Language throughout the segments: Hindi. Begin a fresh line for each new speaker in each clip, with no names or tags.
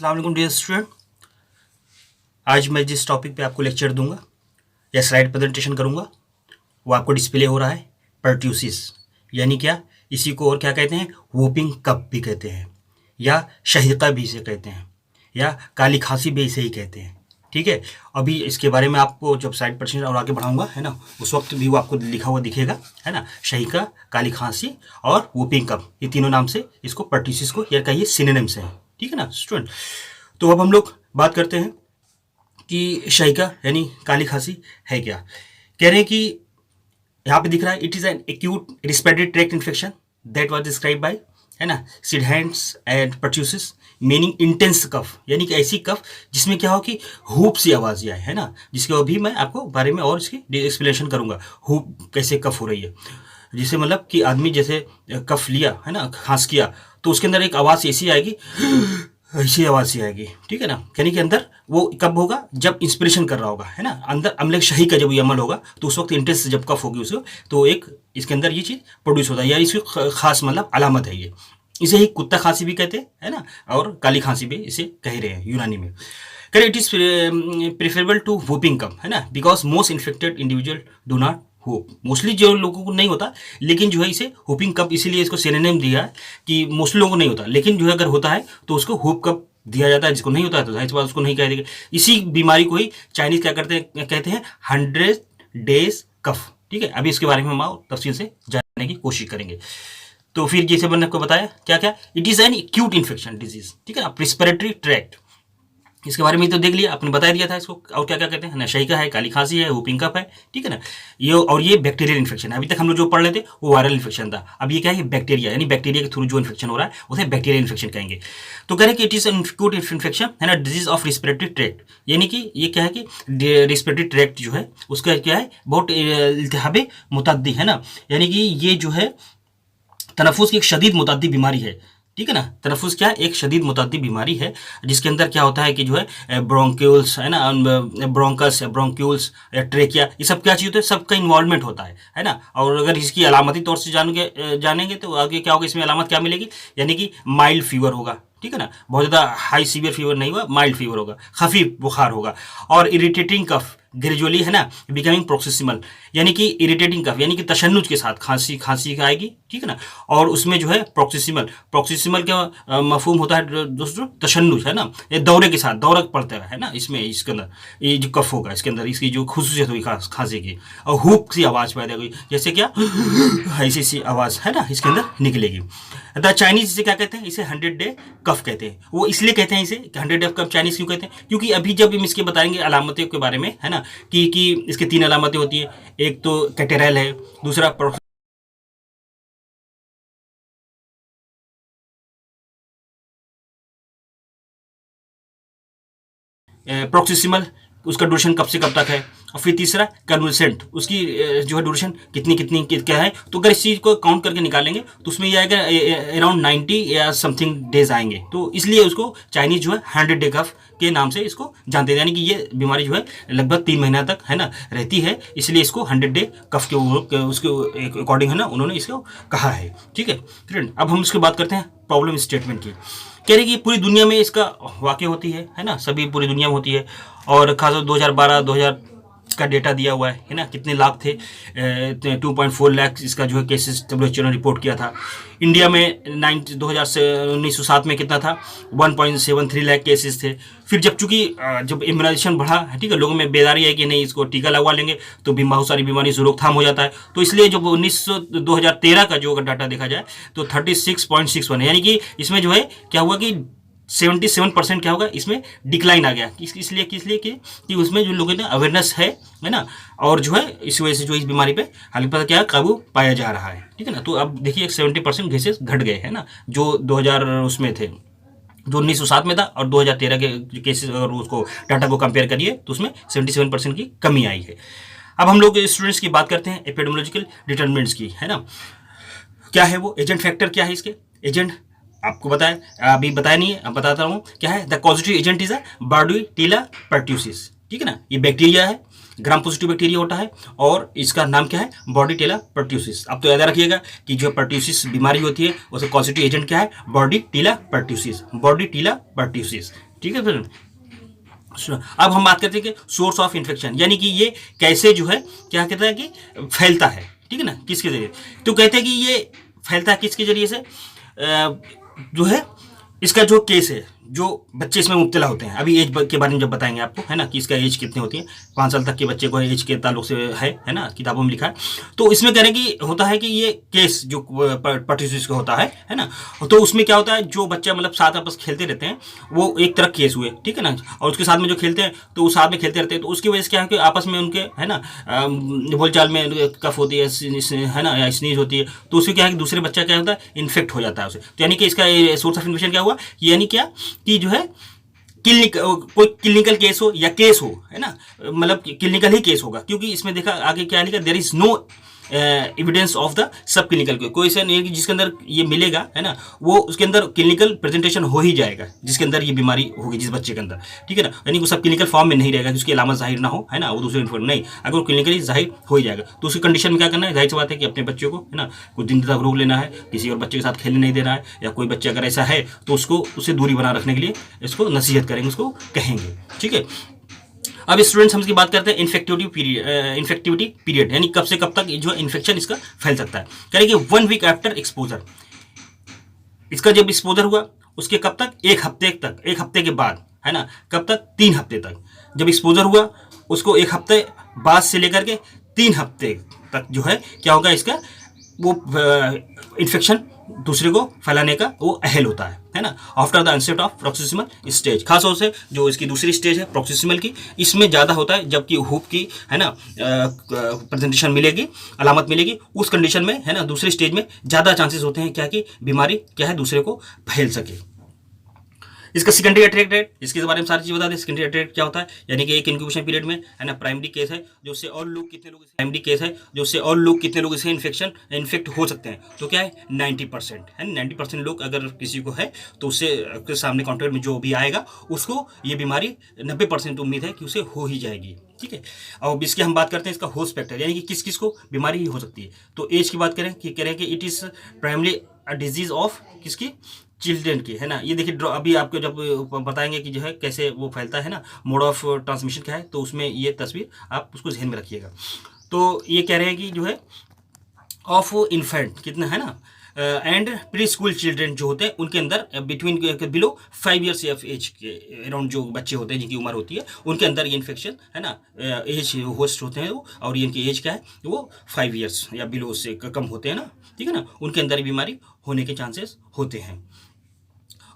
अस्सलाम वालेकुम डियर स्टूडेंट। आज मैं जिस टॉपिक पे आपको लेक्चर दूंगा या स्लाइड प्रेजेंटेशन करूंगा वो आपको डिस्प्ले हो रहा है। पर्ट्यूसिस यानी क्या, इसी को और क्या कहते हैं, वोपिंग कफ भी कहते हैं या शहीका भी इसे कहते हैं या काली खांसी भी इसे ही कहते हैं। ठीक है, अभी इसके बारे में आपको जब स्लाइड प्रेजेंटेशन और आगे बढ़ाऊंगा है ना, उस वक्त भी वो आपको लिखा हुआ दिखेगा है ना। शहीका, काली खांसी और वोपिंग कफ, ये तीनों नाम से इसको पर्ट्यूसिस को या कहिए सिनोनिम्स हैं। ठीक है ना स्टूडेंट। तो अब हम लोग बात करते हैं कि शहीका यानी काली खांसी है क्या। कह रहे हैं कि यहाँ पे दिख रहा है, it is an acute respiratory tract infection that was describe by है ना सिडहेंट्स एंड पर्ट्यूसिस मीनिंग इंटेंस कफ, यानी कि ऐसी कफ जिसमें क्या हो कि हुप सी आवाज़ आए है ना, जिसके अभी मैं आपको बारे में और इसकी एक्सप्लेनेशन करूँगा। हुप कैसे कफ हो रही है, जिसे मतलब कि आदमी जैसे कफ लिया है ना, खांस किया तो उसके अंदर एक आवाज़ ऐसी आएगी, ऐसी आवाज़ सी आएगी। ठीक है ना, यानी कि अंदर वो कब होगा, जब इंस्पिरेशन कर रहा होगा है ना, अंदर अम्ल शही का जब ये अमल होगा तो उस वक्त इंटेंस जब कफ होगी उसको, तो एक इसके अंदर ये चीज़ प्रोड्यूस होता है, या इसकी खास मतलब अलामत है ये। इसे ही कुत्ता खांसी भी कहते हैं है ना, और काली खांसी भी इसे कह रहे हैं यूनानी में। करें it is preferable to whooping cough है ना, because most infected individual do not hope. Mostly जो लोगों को नहीं होता, लेकिन जो है इसे होपिंग कप इसीलिए इसको सिनोनिम दिया है कि मोस्टली लोगों को नहीं होता, लेकिन जो है अगर होता है तो उसको होप कप दिया जाता है। जिसको नहीं होता है तो जाहिर सी बात उसको नहीं कह देंगे। इसी बीमारी को ही चाइनीज क्या करते हैं, कहते हैं 100 डेज कफ। ठीक है, अभी इसके बारे में हम और तफसील से जानने की कोशिश करेंगे। तो फिर जैसे मैंने आपको बताया क्या क्या, it is an acute infection disease. ठीक है ना, रेस्पिरेटरी ट्रैक्ट, इसके बारे में तो देख लिया, आपने बता दिया था इसको। और क्या क्या कहते हैं ना, शहीका है, काली खांसी है, वोपिंग कफ है। ठीक है ना, ये और ये बैक्टीरियल इन्फेक्शन है। अभी तक हम लोग जो पढ़ लेते वो वायरल इन्फेक्शन था, अब ये क्या है, बैक्टीरिया, यानी बैक्टीरिया के थ्रू जो इन्फेक्शन हो रहा है उसे बैक्टीरियल इन्फेक्शन कहेंगे। तो कह रहे हैं कि इट इज एक्यूट इन्फेक्शन है ना, डिजीज ऑफ रेस्पिरेटरी ट्रैक्ट, यानी कि ये क्या है कि रेस्पिरेटरी ट्रैक्ट जो है उसका क्या है, बहुत इल्तिहाब मुतअद्दी है ना, यानी कि ये जो है तनफुस की एक शदीद मुतअद्दी बीमारी है। ठीक है ना, तनफुस क्या है, एक शदीद मुतअद्दी बीमारी है, जिसके अंदर क्या होता है कि जो है ब्रोंक्यूल्स है ना, ब्रोंकस, ब्रोंक्यूल्स या ट्रेकिया, ये सब क्या चीज़ होता है, सबका इन्वॉल्वमेंट होता है ना। और अगर इसकी अलामती तौर से जानेंगे तो आगे क्या होगा, इसमें अलामत क्या मिलेगी, यानी कि माइल्ड फीवर होगा। ठीक है ना, बहुत ज़्यादा हाई सीवियर फीवर नहीं हुआ, माइल्ड फीवर होगा, खफीफ बुखार होगा, और इरिटेटिंग कफ ग्रेजुअली है ना, बिकमिंग प्रोक्सिसिमल, यानी कि इरिटेटिंग कफ यानी कि तशन्नुज के साथ खांसी खांसी आएगी। ठीक है ना, और उसमें जो है प्रोक्सिसिमल, प्रोक्सिसिमल क्या मफहूम होता है दोस्तों, तशन्नुज है ना, ये दौरे के साथ दौरा पड़ता है ना, इसमें इसके अंदर ये जो कफ होगा इसके अंदर इसकी जो खुसूसियत हुई खांसी की, और हुक सी आवाज़ पैदा हुई, जैसे क्या ऐसी सी आवाज़ है ना इसके अंदर निकलेगी। द चाइनीज इसे क्या कहते हैं, इसे 100 डे कफ कहते हैं। वो इसलिए कहते हैं इसे 100 डे कफ चाइनीज क्यों कहते हैं, क्योंकि अभी जब हम इसके बताएंगे अलामतों के बारे में है ना, कि इसके 3 अलामतें होती है, एक तो कैटेरल है, दूसरा प्रोक्सिसिमल, उसका ड्यूरेशन कब से कब तक है, और फिर तीसरा कन्वलसेंट, उसकी जो है ड्यूरेशन क्या है। तो अगर इस चीज़ को काउंट करके निकालेंगे तो उसमें ये आएगा अराउंड 90 या समथिंग डेज आएंगे। तो इसलिए उसको चाइनीज जो है 100 डे कफ के नाम से इसको जानते हैं, यानी कि ये बीमारी जो है लगभग 3 महीना तक है ना रहती है, इसलिए इसको 100 डे कफ के उसके अकॉर्डिंग है ना उन्होंने इसको कहा है। ठीक है फ्रेंड, अब हम उसकी बात करते हैं प्रॉब्लम स्टेटमेंट की। कह रहे कि पूरी दुनिया में इसका वाक़या होती है ना, सभी पूरी दुनिया में होती है, और खासतौर 2012-2000 का डेटा दिया हुआ है ना, कितने लाख थे, 2.4 लाख इसका जो है केसेस WHO ने रिपोर्ट किया था। इंडिया में 1907 में कितना था, 1.73 लाख केसेस थे। फिर जब चूँकि जब इम्यूनाइजेशन बढ़ा, ठीक है, लोगों में बेदारी है कि नहीं इसको टीका लगवा लेंगे तो भी बहुत सारी बीमारी से रोकथाम हो जाता है, तो इसलिए जब 2013 का जो अगर डाटा देखा जाए तो 36.61 है, यानी कि इसमें जो है क्या हुआ कि 77% क्या होगा, इसमें डिक्लाइन आ गया। इसलिए कि उसमें जो लोगों ने अवेयरनेस है ना, और जो है इस वजह से जो इस बीमारी पे हाल पता क्या काबू पाया जा रहा है। ठीक है ना, तो अब देखिए 70% केसेस घट गए है ना, जो 2000 उसमें थे, जो 1907 में था, और 2013 के केसेस अगर उसको डाटा को कंपेयर करिए तो उसमें 77% की कमी आई है। अब हम लोग स्टूडेंट्स की बात करते हैं एपिडेमियोलॉजिकल डिटरमिनेंट्स की है ना, क्या है वो एजेंट फैक्टर, क्या है इसके एजेंट, आपको बताया, अभी बताया नहीं है, अब बताता हूँ क्या है। The positive agent is a Bordetella pertussis. ठीक है ना, ये बैक्टीरिया है, ग्राम पॉजिटिव बैक्टीरिया होता है, और इसका नाम क्या है, बॉर्डीटेला पर्ट्यूसिस। अब तो याद रखिएगा कि जो पर्ट्यूसिस बीमारी होती है उसका पॉजिटिव एजेंट क्या है, बॉर्डीटेला पर्ट्यूसिस, बॉर्डीटेला पर्ट्यूसिस। ठीक है फिर अब हम बात करते हैं कि सोर्स ऑफ इन्फेक्शन, यानी कि ये कैसे जो है क्या कहता है कि फैलता है, ठीक है ना, किसके जरिए। तो कहते हैं कि ये फैलता है किसके जरिए से, जो है इसका जो केस है, जो बच्चे इसमें मुब्तला होते हैं, अभी एज के बारे में जब बताएंगे आपको, है ना, कि इसका एज कितनी होती है, 5 साल तक के बच्चे को एज के ताल्लुक से है ना, किताबों में लिखा है। तो इसमें कहने की होता है कि ये केस जो पर्टिकुलर का होता है ना, तो उसमें क्या होता है, जो बच्चा मतलब साथ आपस खेलते रहते हैं, वो एक तरह केस हुए, ठीक है ना, और उसके साथ में जो खेलते हैं तो वो साथ में खेलते रहते हैं, तो उसकी वजह से क्या है कि आपस में उनके, है ना, बोलचाल में कफ होती है ना, या स्नीज होती है, तो उससे क्या है कि दूसरे बच्चा क्या होता है, इन्फेक्ट हो जाता है उसे। तो यानी कि इसका सोर्स ऑफ इन्फेक्शन क्या हुआ, यानी क्या कि जो है कोई क्लिनिकल केस हो या केस हो, है ना, मतलब क्लिनिकल ही केस होगा, क्योंकि इसमें देखा आगे क्या लिखा, there is no evidence of the subclinical, कोई ऐसा नहीं है कि जिसके अंदर ये मिलेगा, है ना, वो उसके अंदर क्लिनिकल प्रेजेंटेशन हो ही जाएगा जिसके अंदर ये बीमारी होगी जिस बच्चे के अंदर, ठीक है ना, यानी वो सब क्लिनिकल फॉर्म में नहीं रहेगा कि उसकी अलामत जाहिर ना हो, है ना, वो दूसरे इन्फॉर्म नहीं, अगर वो क्लिनिकली जाहिर हो ही जाएगा तो उसकी कंडीशन में क्या करना है, जाहिर सी बात है कि अपने बच्चों को, है ना, कुछ दिन तक रोक लेना है, किसी और बच्चे के साथ खेलने नहीं देना है, या कोई बच्चे अगर ऐसा है तो उससे दूरी बना रखने के लिए इसको नसीहत करेंगे, उसको कहेंगे, ठीक है। अब स्टूडेंट्स हम इसकी बात करते हैं इन्फेक्टिविटी पीरियड, यानी कब से कब तक जो इन्फेक्शन इसका फैल सकता है। करेंगे 1 वीक आफ्टर एक्सपोजर, इसका जब एक्सपोजर हुआ उसके कब तक, 1 हफ्ते तक, 1 हफ्ते के बाद, है ना, कब तक, 3 हफ्ते तक। जब एक्सपोजर हुआ उसको 1 हफ्ते बाद से लेकर के 3 हफ्ते तक जो है क्या होगा, इसका वो इन्फेक्शन दूसरे को फैलाने का वो अहल होता है ना, after the onset of proximal stage, खासतौर से जो इसकी दूसरी स्टेज है प्रोक्सिमल की, इसमें ज़्यादा होता है, जबकि हुप की, है ना, प्रेजेंटेशन मिलेगी, अलामत मिलेगी, उस कंडीशन में, है ना, दूसरी स्टेज में ज़्यादा चांसेस होते हैं क्या कि बीमारी क्या है दूसरे को फैल सके। इसका सेकेंडरी अटैक रेट, इसके बारे में सारी चीज बता दें। सेकेंडरी अटैक क्या होता है, यानी कि एक इंक्यूबेशन पीरियड में, है ना, प्राइमरी केस है जो उससे और लोग कितने लोग, प्राइमरी केस है जो उससे और लोग कितने लोग इससे इन्फेक्ट हो सकते हैं, तो क्या है 90% है, 90% लोग अगर किसी को है तो उससे सामने कॉन्टेक्ट में जो भी आएगा उसको ये बीमारी 90% उम्मीद है कि उसे हो ही जाएगी, ठीक है। और इसकी हम बात करते हैं इसका होस्ट फैक्टर, यानी कि किस किस को बीमारी हो सकती है। तो एज की बात करें कि कह रहे हैं कि it is primary disease of किसकी, चिल्ड्रेन की, है ना। ये देखिए अभी आपको जब बताएंगे कि जो है कैसे वो फैलता है ना, मोड ऑफ ट्रांसमिशन क्या है, तो उसमें ये तस्वीर आप उसको ध्यान में रखिएगा। तो ये कह रहे हैं कि जो है ऑफ इन्फेंट कितना है ना, एंड प्री स्कूल चिल्ड्रेन जो होते हैं उनके अंदर between below 5 years of age के अराउंड जो बच्चे होते हैं जिनकी उम्र होती है उनके अंदर ये इन्फेक्शन, है ना, एज होस्ट होते हैं वो, और इनकी एज क्या है वो 5 ईयर्स या बिलो से कम होते हैं ना, ठीक है ना, उनके अंदर बीमारी होने के चांसेस होते हैं।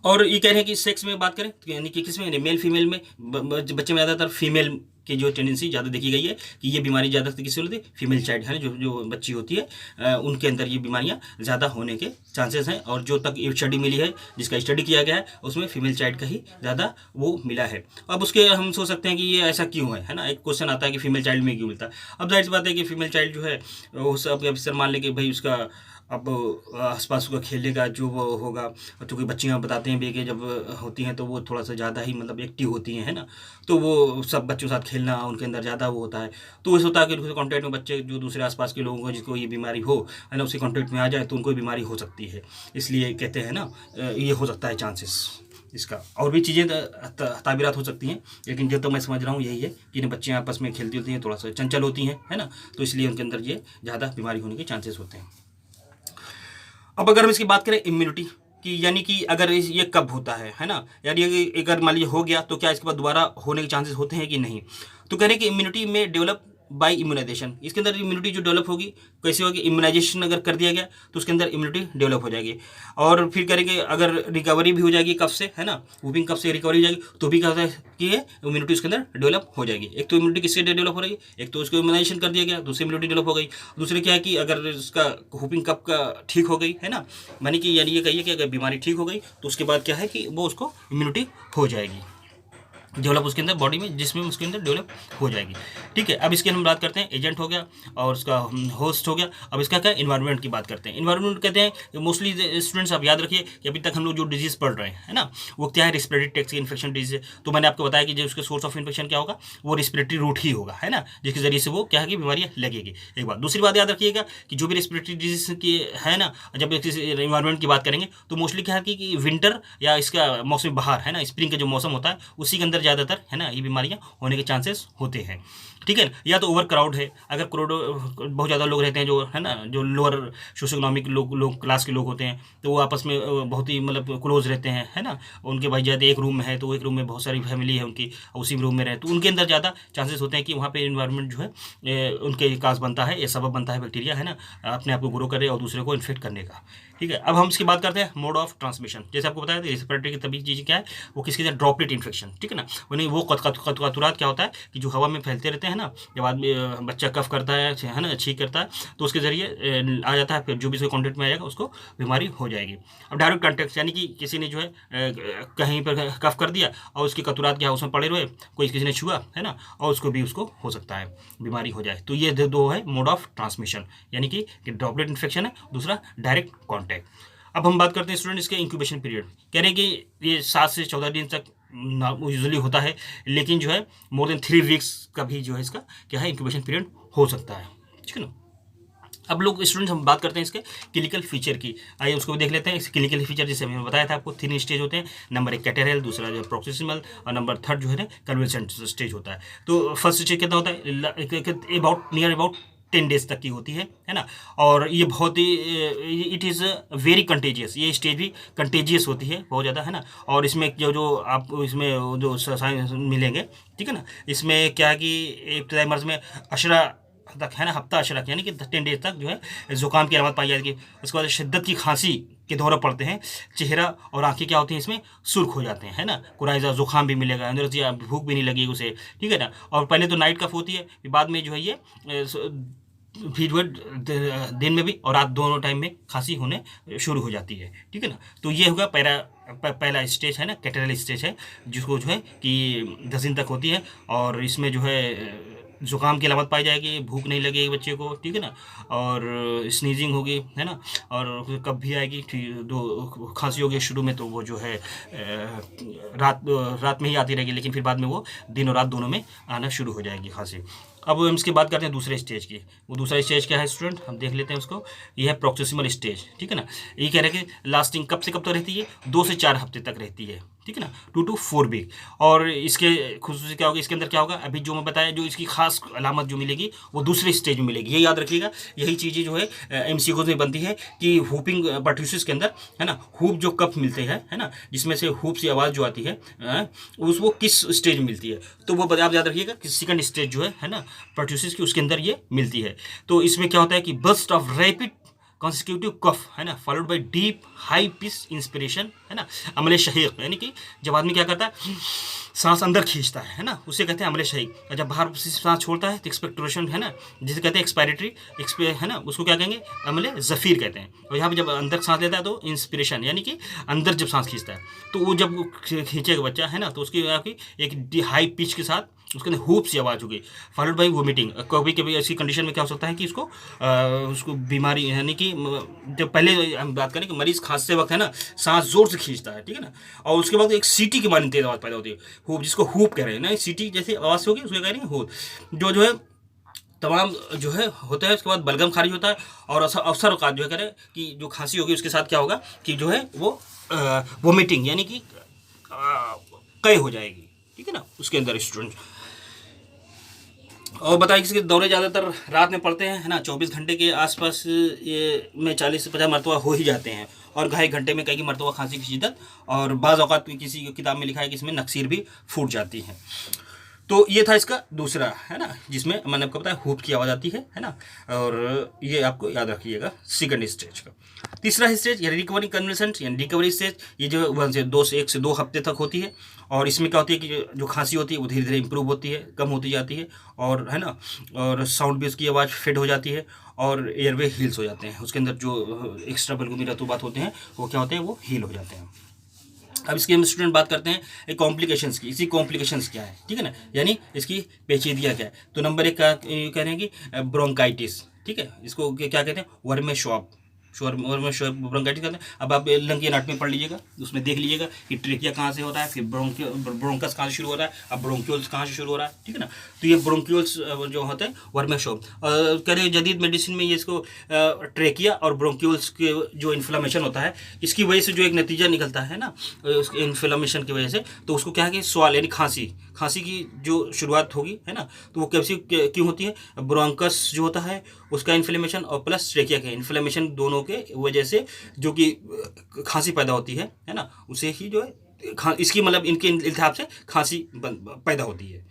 और ये कह रहे हैं कि सेक्स में बात करें तो यानी कि किसमें, मेल फीमेल में, बच्चे में ज़्यादातर फीमेल की जो टेंडेंसी ज़्यादा देखी गई है कि ये बीमारी ज़्यादा किसी होती है, फीमेल चाइल्ड है जो बच्ची होती है उनके अंदर ये बीमारियाँ ज़्यादा होने के चांसेस हैं। और जो तक स्टडी मिली है, जिसका स्टडी किया गया है, उसमें फीमेल चाइल्ड का ही ज़्यादा वो मिला है। अब उसके हम सोच सकते हैं कि ये ऐसा क्यों है ना, एक क्वेश्चन आता है कि फीमेल चाइल्ड में क्यों मिलता है। अब जाहिर सी बात है कि फीमेल चाइल्ड जो है वो सब अफसर मान लें कि भाई उसका अब आसपास का खेलने का जो वो होगा, तो कोई बच्चियाँ बताते हैं भी कि जब होती हैं तो वो थोड़ा सा ज़्यादा ही मतलब एक्टिव होती हैं, है ना, तो वो सब बच्चों के साथ खेलना उनके अंदर ज़्यादा वो होता है, तो इस होता है कि उसके कॉन्टैक्ट में बच्चे जो दूसरे आसपास के लोगों को जिसको ये बीमारी हो, है ना, उसके कॉन्टैक्ट में आ जाए तो उनको बीमारी हो सकती है। इसलिए कहते हैं ना ये हो सकता है चांसेस इसका। और भी चीज़ें ताबीरात हो सकती हैं, लेकिन जो तो मैं समझ रहा हूँ यही है कि बच्चियाँ आपस में खेलती होती हैं, थोड़ा सा चंचल होती हैं, है ना, तो इसलिए उनके अंदर ये ज़्यादा बीमारी होने के चांसेस होते हैं। अब अगर हम इसकी बात करें इम्यूनिटी की, यानी कि अगर ये कब होता है ना, यानी अगर मान लीजिए हो गया तो क्या इसके बाद दोबारा होने के चांसेस होते हैं कि नहीं। तो कह रहे हैं कि इम्यूनिटी में डेवलप बाय इम्यूनाइजेशन, इसके अंदर इम्यूनिटी जो डेवलप होगी कैसे होगी, इम्यूनाइजेशन अगर कर दिया गया तो उसके अंदर इम्यूनिटी डेवलप हो जाएगी। और फिर करेंगे अगर रिकवरी भी हो जाएगी कब से, है ना, वूपिंग कब से रिकवरी हो जाएगी, तो भी क्या होता है कि ये इम्यूनिटी उसके अंदर डेवलप हो जाएगी। एक तो इम्यूनिटी किससे डेवलप हो रही है, एक तो उसको इम्यूनाइजेशन कर दिया गया, दूसरी इम्यूनिटी डेवलप हो गई। दूसरे क्या है कि अगर उसका वूपिंग कब का ठीक हो गई, है ना, मानी कि यानी ये कहिए कि अगर बीमारी ठीक हो गई तो उसके बाद क्या है कि वो उसको इम्यूनिटी हो जाएगी, डेवलप उसके अंदर बॉडी में, जिसमें उसके अंदर डेवलप हो जाएगी, ठीक है, अब इसके हम बात करते हैं, एजेंट हो गया और उसका होस्ट हो गया। अब इसका क्या इन्वायरमेंट की बात करते हैं। इन्वायरमेंट कहते हैं मोस्टली स्टूडेंट्स आप याद रखिए कि अभी तक हम लोग जो डिजीज पढ़ रहे हैं, है ना, वो क्या है, रिस्पिरेटरी ट्रैक्ट इन्फेक्शन डिजीज है। तो मैंने आपको बताया कि जो उसके सोर्स ऑफ इन्फेक्शन क्या होगा, वो रिस्पिरेटरी रूट ही होगा, है ना, जिसके जरिए से वो क्या है कि बीमारियां लगेगी। एक बात, दूसरी बात याद रखिएगा कि जो भी रिस्पिरेटरी डिजीज की है ना, जब इन्वायरमेंट की बात करेंगे तो मोस्टली क्या है कि विंटर या इसका मौसम बाहर, है ना, स्प्रिंग का जो मौसम होता है उसी के अंदर ज़्यादातर, है ना, ये बीमारियां होने के चांसेस होते हैं। ठीक है, या तो ओवर क्राउड है, अगर क्राउड बहुत ज़्यादा लोग रहते हैं, जो है ना, जो लोअर सोशो इकोनॉमिक लोग क्लास के लोग होते हैं, तो वो आपस में बहुत ही मतलब क्लोज रहते हैं, है ना, उनके भाई ज़्यादा एक रूम में है तो एक रूम में बहुत सारी फैमिली है उनकी, उसी रूम में रहे तो उनके अंदर ज़्यादा चांसेस होते हैं कि वहाँ पे इन्वायरमेंट जो है उनके कास बनता है, ये सबब बनता है बैक्टीरिया, है ना, अपने आप को ग्रो करे और दूसरे को इन्फेक्ट करने का। ठीक है, अब हम इसकी बात करते हैं मोड ऑफ ट्रांसमिशन। जैसे आपको बताया रेस्पिरेटरी की तभी चीज़ क्या है, वो किसकी तरह ड्रॉपलेट इन्फेक्शन, ठीक है ना, यानी वो कतरात क्या होता है कि जो हवा में फैलते रहते हैं ना, जब आदमी बच्चा कफ करता है ना, छींक करता है तो उसके जरिए आ जाता है, फिर जो भी उसके कॉन्टेक्ट में आएगा उसको बीमारी हो जाएगी। अब डायरेक्ट कॉन्टेक्ट यानी कि किसी ने जो है कहीं पर कफ कर दिया और उसकी कतरात क्या उसमें पड़े हुए, कोई किसी ने छुआ, है ना, और उसको भी उसको हो सकता है बीमारी हो जाए। तो ये दो है मोड ऑफ ट्रांसमिशन, यानी कि ड्रॉपलेट इन्फेक्शन है, दूसरा डायरेक्ट कॉन्टैक्ट। अब हम बात करते हैं स्टूडेंट इसके इंक्यूबेशन पीरियड। कह रहे हैं कि ये 7 से 14 दिन तक यूजुअली होता है, लेकिन जो है मोर देन 3 वीक्स का भी जो है इसका क्या है इंक्यूबेशन पीरियड हो सकता है। ठीक है ना, अब लोग स्टूडेंट हम बात करते हैं इसके क्लिनिकल फीचर की। आइए उसको भी देख लेते हैं। इसके क्लिनिकल फीचर जैसे मैंने बताया था आपको 3 स्टेज होते हैं। नंबर 1 कैटेरल, दूसरा जो प्रोक्सिमल और नंबर 3 जो है कन्वेंसेंट स्टेज होता है। तो फर्स्ट स्टेज कितना होता है, अबाउट 10 डेज तक की होती है ना, और ये बहुत ही इट इज़ वेरी कंटेजियस, ये स्टेज भी कंटेजियस होती है बहुत ज़्यादा, है ना। और इसमें जो आप इसमें जो साइंस मिलेंगे, ठीक है ना, इसमें क्या है कि इब्तदाई मर्ज में अशरा तक, है ना, हफ्ता अशरक यानी कि 10 डेज तक जो है जुकाम की अलामत पाई जाएगी। उसके बाद शिद्दत की खांसी के दौरे पड़ते हैं, चेहरा और आंखें क्या होती हैं इसमें सुर्ख हो जाते हैं, है ना, कुराइजा जुकाम भी मिलेगा, अंदर से भूख भी नहीं लगेगी उसे, ठीक है ना। और पहले तो नाइट कफ होती है, बाद में जो है ये भी जो है दिन में भी और रात दोनों टाइम में खांसी होने शुरू हो जाती है, ठीक है ना। तो ये होगा पहला स्टेज, है ना, कैटेरल स्टेज है, जिसको जो है कि 10 दिन तक होती है, और इसमें जो है जुकाम की अलामत पाई जाएगी, भूख नहीं लगेगी बच्चे को, ठीक है ना, और स्नीजिंग होगी, है ना, और कब भी आएगी, दो खांसी होगी शुरू में, तो वो जो है रात में ही आती रहेगी, लेकिन फिर बाद में वो दिन और रात दोनों में आना शुरू हो जाएगी खांसी। अब हम इसकी बात करते हैं दूसरे स्टेज की। वो दूसरा स्टेज क्या है स्टूडेंट, हम देख लेते हैं उसको। ये है प्रोक्सिमल स्टेज, ठीक है ना। ये कह रहे हैं कि लास्टिंग कब से कब तक रहती है, 2 से 4 हफ्ते तक रहती है, ठीक है ना, 2 to 4 वीक। और इसके खुसूसी क्या होगा, इसके अंदर क्या होगा, अभी जो मैं बताया, जो इसकी खास अलामत जो मिलेगी वो दूसरे स्टेज में मिलेगी, ये याद रखिएगा। यही चीज़ें जो है MCQ में बनती है कि हुपिंग पर्ट्यूसिस के अंदर, है ना, हुप जो कफ मिलते हैं, है ना, जिसमें से हुप सी आवाज़ जो आती है वो किस स्टेज में मिलती है, तो वो आप याद रखिएगा कि सेकंड स्टेज जो है ना, पर्ट्यूसिस की, उसके अंदर ये मिलती है। तो इसमें क्या होता है कि बर्स्ट ऑफ रैपिड कॉन्सिक्यूटिव कफ, है ना, followed by deep high pitch inspiration, है ना, अमले शहीक, यानी कि जब आदमी क्या करता है, सांस अंदर खींचता है ना, उसे कहते हैं अमले शहीक, और जब बाहर सांस छोड़ता है तो एक्सपेक्टोरेशन, है ना, जिसे कहते हैं एक्सपायरेटरी, है ना, उसको क्या कहेंगे, अमले जफीर कहते हैं। और यहाँ पे जब अंदर सांस लेता है तो इंस्पिरेशन, यानी कि अंदर जब सांस खींचता है, तो वो जब खींचेगा बच्चा, है ना, तो उसकी एक हाई पिच के साथ उसके अंदर हुप सी आवाज़ होगी, फॉलोड बाई वोमिटिंग। कभी कभी ऐसी कंडीशन में क्या हो सकता है कि उसको बीमारी, यानी कि जब पहले हम बात करें कि मरीज़ खांसते वक्त, है ना, सांस जोर से खींचता है, ठीक है ना, और उसके बाद एक सीटी की मानी तेज आवाज़ पैदा होती है, हुप, जिसको हुप कह रहे हैं ना, सीटी जैसी आवाज़ होगी उसको कह रहे हैं हुप, जो है तमाम जो है होता है। उसके बाद बलगम खारिज होता है, और अवसर का जो है करें कि जो खांसी होगी उसके साथ क्या होगा कि जो है वो वोमिटिंग, यानी कि कई हो जाएगी, ठीक है ना, उसके अंदर स्टूडेंट। और बताइए इसके दौरे ज़्यादातर रात में पड़ते हैं, है ना, 24 घंटे के आसपास ये में 40 से 50 मरतबा हो ही जाते हैं, और 2.5 घंटे में कई मरतबा खांसी की शिद्दत, और बाज़ औक़ात किसी किताब में लिखा है कि इसमें नक्सीर भी फूट जाती है। तो ये था इसका दूसरा, है ना, जिसमें मैंने आपको बताया हुप की आवाज़ आती है ना, और ये आपको याद रखिएगा सेकंड स्टेज का। तीसरा स्टेज या रिकवरी कन्वेंसेंट यानी रिकवरी स्टेज, ये जो 1 से 2 हफ्ते तक होती है, और इसमें क्या होती है कि जो खांसी होती है वो धीरे धीरे इंप्रूव होती है, कम होती जाती है, और है ना, और साउंड भी उसकी आवाज़ फेड हो जाती है, और एयरवे हील्स हो जाते हैं, उसके अंदर जो एक्स्ट्रा बल्गुमी रतूबात होते हैं वो क्या होते हैं, वो हील हो जाते हैं। अब इसकी हम स्टूडेंट बात करते हैं कॉम्प्लिकेशंस की। इसी कॉम्प्लिकेशंस क्या है, ठीक है ना, यानी इसकी पेचीदगियाँ क्या है। तो नंबर एक क्या कह रहे हैं कि ब्रोंकाइटिस, ठीक है, इसको क्या कहते हैं, वर्मेशॉप, ब्रोंकाइटिस कहते हैं। अब आप लंग की एनाटॉमी पढ़ लीजिएगा, उसमें देख लीजिएगा कि ट्रेकिया कहाँ से होता है, फिर ब्रोंकस कहाँ से शुरू हो रहा है, अब ब्रोंक्यूल्स कहाँ से शुरू हो रहा है, ठीक है ना। तो ये ब्रोंक्यूल्स जो होते हैं वर्मेशॉप, कह रहे जदीद मेडिसिन में ये इसको ट्रेकिया और ब्रोंक्यूल्स के जो इन्फ्लामेशन होता है, इसकी वजह से जो एक नतीजा निकलता है ना, उसके इन्फ्लामेशन की वजह से, तो उसको क्या है कि स्वाल यानी खांसी की जो शुरुआत होगी, है ना, तो वो कैसी क्यों होती है, ब्रोंकस जो होता है उसका इन्फ्लेमेशन और प्लस ट्रेकिया का इन्फ्लेमेशन, दोनों के वजह से जो कि खांसी पैदा होती है ना, उसे ही जो है इसकी मतलब इनके इल्तिहाब से खांसी पैदा होती है।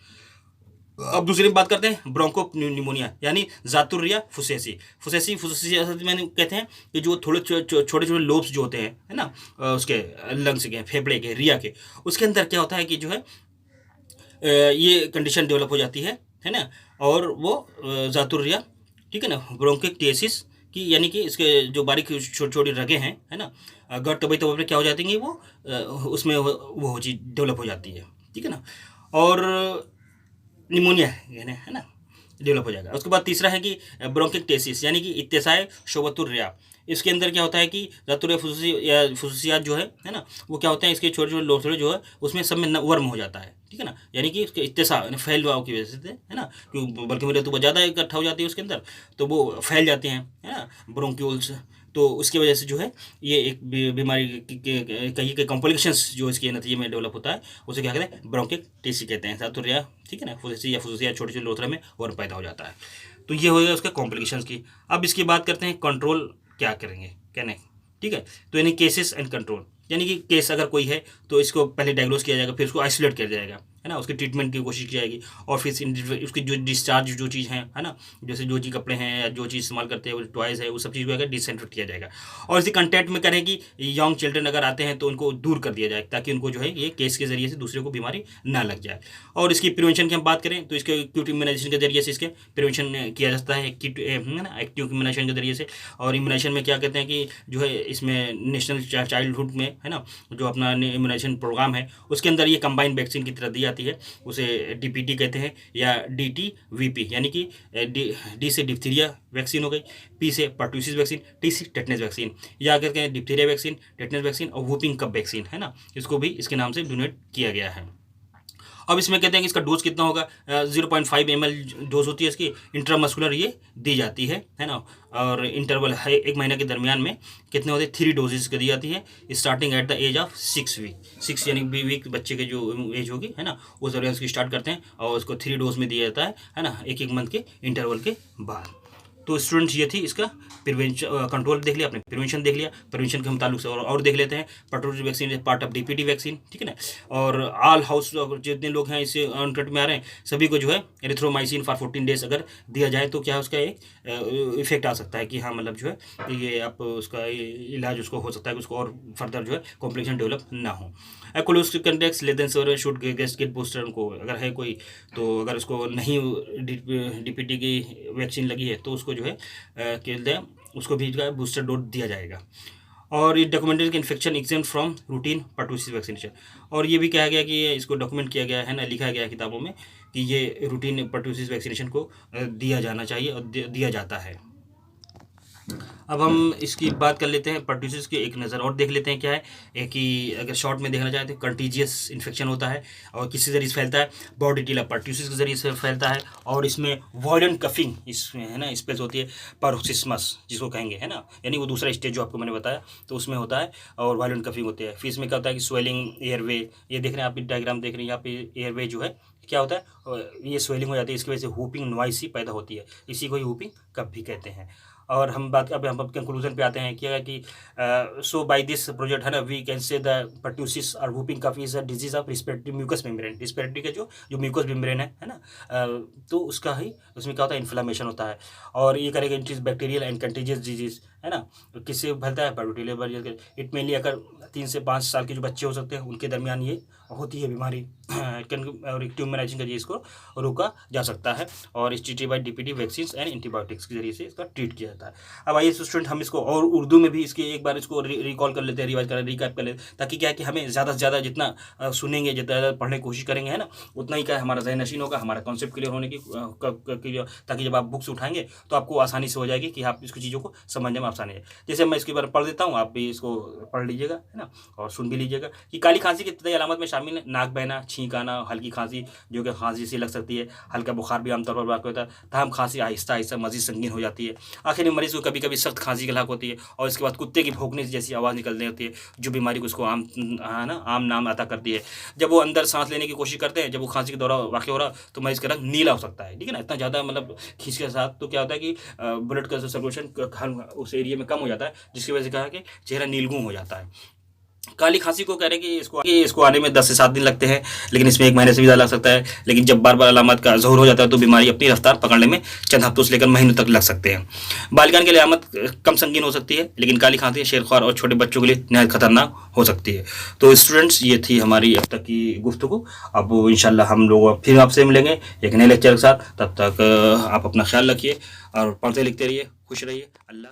अब दूसरी बात करते हैं ब्रोंको निमोनिया, यानी जातुरिया फुसेसी। मैंने कहते हैं कि जो थोड़े छोटे छोटे लोब्स जो होते हैं, है ना, उसके लंग्स के, फेफड़े के, रिया के, उसके अंदर क्या होता है कि जो है ये कंडीशन डेवलप हो जाती है ना, और वो जातुरिया, ठीक है ना, ब्रोंकिक्टियासिस की, यानी कि इसके जो बारीक छोटी छोटी रगें हैं, है ना, गट तबई पे क्या हो जाती हैं, वो उसमें वो चीज़ डेवलप हो जाती है, ठीक है ना, और निमोनिया है ना, डेवलप हो जाएगा। उसके बाद तीसरा है कि ब्रोंकिक्टेसिस, यानी कि इत्तेसाय शोबतुर्या। इसके अंदर क्या होता है कि जातुरिया फुसूसियात जो है ना, वो क्या होता है, इसके छोटे छोटे लोथड़े जो है उसमें सब में वर्म हो जाता है, ठीक है ना, यानी कि इसके इत्तेसा फैलवाव की वजह से, है ना, क्यों बल्कि मेरे तो ज़्यादा इकट्ठा हो जाती है उसके अंदर, तो वो फैल जाते हैं, है ना, ब्रोंक्यूल्स। तो उसकी वजह से जो है ये एक बीमारी कहीं के कॉम्प्लिकेशंस जो इसके नतीजे में डेवलप होता है, उसे क्या कहते हैं, ब्रोंकिक्टिस कहते हैं, जातुरिया, ठीक है ना, फुसूसिया छोटे छोटे लोथड़े में और पैदा हो जाता है। तो ये हो गया उसके कॉम्प्लिकेशंस की। अब इसकी बात करते हैं कंट्रोल क्या करेंगे, कहने, ठीक है। तो यानी केसेस एंड कंट्रोल, यानी कि केस अगर कोई है तो इसको पहले डायग्नोस किया जाएगा, फिर उसको आइसोलेट किया जाएगा, है ना, उसकी ट्रीटमेंट की कोशिश की जाएगी, और फिर उसकी जो डिस्चार्ज जो चीज़ है ना, जैसे जो चीज़ कपड़े हैं या जो चीज़ इस्तेमाल करते हैं, टॉयज़ है, वो सब चीज़ को अगर डिसइंफेक्ट किया जाएगा। और इसी कंटेंट में करें कि यंग चिल्ड्रन अगर आते हैं तो उनको दूर कर दिया जाए, ताकि उनको जो है ये केस के जरिए से दूसरे को बीमारी ना लग जाए। और इसकी प्रिवेंशन की हम बात करें तो इसके एक्यूट इम्यूनाइजेशन के जरिए से इसके प्रिवेंशन किया जाता है, है ना, एक्टिव इम्यूनाइजेशन के जरिए से। और इम्यूनाइजेशन में क्या कहते हैं कि जो है इसमें नेशनल चाइल्डहुड में, है ना, जो अपना इम्यूनाइजेशन प्रोग्राम है उसके अंदर ये कंबाइंड वैक्सीन की तरह दी जाती है, उसे डीपीटी कहते हैं या DTVP, यानी कि डी से डिप्थीरिया वैक्सीन हो गई, पी से पर्ट्यूसिस वैक्सीन, टी से टेटनस वैक्सीन, या अगर कहें डिप्थीरिया वैक्सीन, टेटनस वैक्सीन और वूपिंग कप वैक्सीन, है ना, इसको भी इसके नाम से डोनेट किया गया है। अब इसमें कहते हैं कि इसका डोज कितना होगा, 0.5 ml डोज होती है इसकी, इंट्रामस्कुलर ये दी जाती है ना, और इंटरवल है 1 महीने के दरमियान में कितने होते हैं, 3 डोजेज की दी जाती है, starting at the age of 6 week, 6 यानी वीक बच्चे के जो एज होगी, है ना, उस दौरान उसकी स्टार्ट करते हैं और उसको 3 डोज में दिया जाता है ना, 1 मंथ के इंटरवल के बाद। तो स्टूडेंट्स ये थी इसका प्रिवेंशन, कंट्रोल देख लिया आपने, प्रिवेंशन देख लिया, प्रिवेंशन के हम ताल्लुक से और देख लेते हैं pertussis vaccine is part of DPT vaccine, ठीक है ना। और ऑल हाउस जितने लोग हैं इसे अनकट में आ रहे हैं सभी को जो है एरिथ्रोमाइसिन फॉर 14 डेज अगर दिया जाए तो क्या है उसका एक इफेक्ट आ सकता है कि हाँ मतलब जो है ये आप उसका इलाज उसको हो सकता है कि उसको और फर्दर जो है कॉम्प्लिकेशन डेवलप ना हो। Close contacts let them sir should get booster, उनको अगर है कोई तो अगर उसको नहीं DPT की वैक्सीन लगी है तो उसको जो है कहते हैं उसको भी जो है बूस्टर डोज दिया जाएगा। और ये documented infection exempt from routine pertussis vaccination, और ये भी कहा गया कि इसको डॉक्यूमेंट किया गया है ना, लिखा गया है किताबों में कि ये रूटीन पर्टूसिस वैक्सीनेशन को दिया जाना चाहिए और दिया जाता है। अब हम इसकी बात कर लेते हैं पर्टूसिस की एक नज़र और देख लेते हैं क्या है कि अगर शॉर्ट में देखना चाहें तो कंटीजियस इन्फेक्शन होता है और किसी जरिए से फैलता है, बॉर्डिटिला पर्टूसिस के जरिए से फैलता है, और इसमें वायलेंट कफिंग इसमें है ना स्पेस होती है, पारोक्सिस्मस जिसको कहेंगे, है ना, यानी वो दूसरा स्टेज जो आपको मैंने बताया तो उसमें होता है और वायलेंट कफिंग होती है। फिर इसमें क्या होता है कि स्वेलिंग एयरवे, ये देख रहे हैं आप डायग्राम देख रहे हैं यहाँ पे, एयरवे जो है क्या होता है ये स्वेलिंग हो जाती है, इसकी वजह से हुपिंग नॉइस ही पैदा होती है, इसी को ही हुपिंग कफ भी कहते हैं। और हम बात अब हम कंक्लूजन पे आते हैं क्या कि सो बाय दिस प्रोजेक्ट है ना we can say the pertussis और whooping cough is a disease of respiratory mucus membrane, respiratory का जो म्यूकस मेम्ब्रेन है ना, तो उसका ही उसमें क्या होता है इन्फ्लामेशन होता है, और ये करेगा it is bacterial and contagious disease, है ना। तो किससे फैलता है, पर्टूटिला, इट मेनली अगर 3 से 5 साल के जो बच्चे हो सकते हैं उनके दरमियान ये होती है बीमारी, और एक्टिव इम्यूनाइजेशन के जरिए इसको रोका जा सकता है, और इस treated by DPT vaccine and antibiotics के जरिए से इसका ट्रीट किया जाता है। अब आइए स्टूडेंट हम इसको और उर्दू में भी इसके एक बार इसको रिकॉल कर लेते हैं, रिवाइज कर रिकैप कर लेते हैं, ताकि क्या है कि हमें ज़्यादा से ज़्यादा जितना सुनेंगे, जितना ज़्यादा पढ़ने की कोशिश करेंगे, है ना, उतना ही क्या है हमारा ज़हन नशीन होगा, हमारा कॉन्सेप्ट क्लियर होने की ताकि जब आप बुक्स उठाएंगे तो आपको आसानी से हो जाएगी कि आप इसकी चीज़ों को समझने में आसानी है। जैसे मैं इसके बारे में पढ़ देता हूँ, आप भी इसको पढ़ लीजिएगा, है ना, और सुन भी लीजिएगा कि काली खांसी की इब्तदाई अलामत में शामिल है नाक बहना, छींक आना, हल्की खांसी जो कि खांसी से लग सकती है, हल्का बुखार भी आमतौर पर वाक़ होता है, तहम खांसी आहिस्ता आहिस्ता मजीद संगीन हो जाती है, आखिर में मरीज़ को कभी कभी सख्त खांसी की लाक होती है और इसके बाद कुत्ते की भौंकने जैसी आवाज़ निकलने होती है, जो बीमारी को उसको आम है ना आम नाम अता करती है। जब वो अंदर सांस लेने की कोशिश करते हैं, जब वो खांसी के दौरान वाक़ हो रहा तो मरीज़ का रंग नीला हो सकता है, ठीक है ना, इतना ज़्यादा मतलब खींच के साथ, तो क्या होता है कि ब्लड का सर्कुलेशन उस एरिया में कम हो जाता है, जिसकी वजह से कहा कि चेहरा नीलगूं हो जाता है। काली खांसी को कह रहे हैं कि इसको आने में 10 से 7 दिन लगते हैं, लेकिन इसमें 1 महीने से भी ज़्यादा लग सकता है। लेकिन जब बार बार अलामत का ज़ोहर हो जाता है तो बीमारी अपनी रफ्तार पकड़ने में चंद हफ्तों से लेकर महीनों तक लग सकते हैं। बालिकान के लिए अलामत कम संगीन हो सकती है, लेकिन काली खांसी शेरख्वार और छोटे बच्चों के लिए नहायत खतरनाक हो सकती है। तो स्टूडेंट्स, ये थी हमारी अब तक की गुफ्तगू। अब इंशाल्लाह हम लोग फिर आपसे मिलेंगे एक नए लेक्चर के साथ। तब तक आप अपना ख्याल रखिए और पढ़ते लिखते रहिए, खुश रहिए। अल्लाह।